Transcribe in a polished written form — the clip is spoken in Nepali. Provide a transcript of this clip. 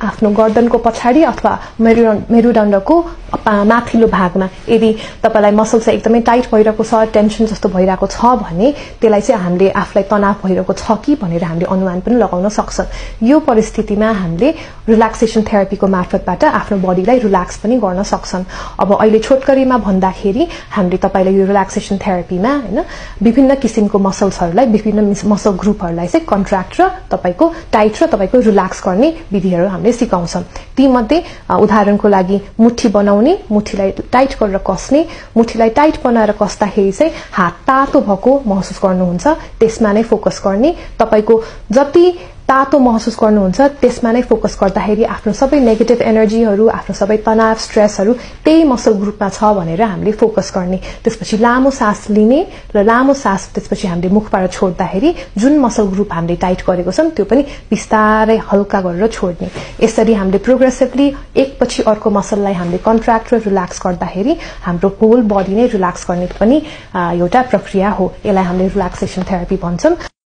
आफ्नो गर्दनको पछाडी अथवा मेरुदण्डको माथिल्लो भागमा यदि तपाईलाई मसल चाहिँ एकदमै टाइट भइरहेको छ, टेन्सन जस्तो भइरहेको छ भने त्यसलाई चाहिँ हामीले आफूलाई तनाव भइरहेको छ कि भनेर हामीले अनुमान पनि लगाउन सक्छ। यो परिस्थितिमा हामीले रिल्याक्सेसन थेरापीको मार्फतबाट आफ्नो बडीलाई रिल्याक्स पनि गर्न सक्छन्। अब अहिले छोटकरीमा भन्दाखेरि हामीले तपाईलाई यो रिल्याक्सेसन थेरापीमा हैन विभिन्न किसिमको मसल्सहरूलाई, विभिन्न मसल ग्रुपहरूलाई चाहिँ कन्ट्र्याक्ट र तपाईको टाइट र तपाईको रिल्याक्स गर्ने विधिहरू हामीले सिकाउँछौं। ती मध्ये उदाहरणको लागि मुट्ठी बनाउने, मुट्ठीलाई टाइट गरेर कस्ने, मुट्ठीलाई टाइट बनाएर कस्दाखेरि चाहिँ हात तातो भएको महसुस गर्नुहुन्छ, त्यसमा नै फोकस गर्ने, तपाईको जति तातो महसुस गर्नुहुन्छ त्यसमा नै फोकस गर्दाखेरि आफ्नो सबै नेगेटिभ एनर्जीहरू, आफ्नो सबै तनाव, स्ट्रेसहरू त्यही मसल ग्रुपमा छ भनेर हामीले फोकस गर्ने। त्यसपछि लामो सास लिने र लामो सास त्यसपछि हामीले मुखबाट छोड्दाखेरि जुन मसल ग्रुप हामीले टाइट गरेको छौं त्यो पनि बिस्तारै हल्का गरेर छोड्ने। यसरी हामीले प्रोग्रेसिभली एकपछि अर्को मसललाई हामीले कन्ट्र्याक्ट र रिल्याक्स गर्दाखेरि हाम्रो होल बडी नै रिल्याक्स गर्ने पनि एउटा प्रक्रिया हो। यसलाई हामीले रिल्याक्सेसन थेरापी भन्छौं।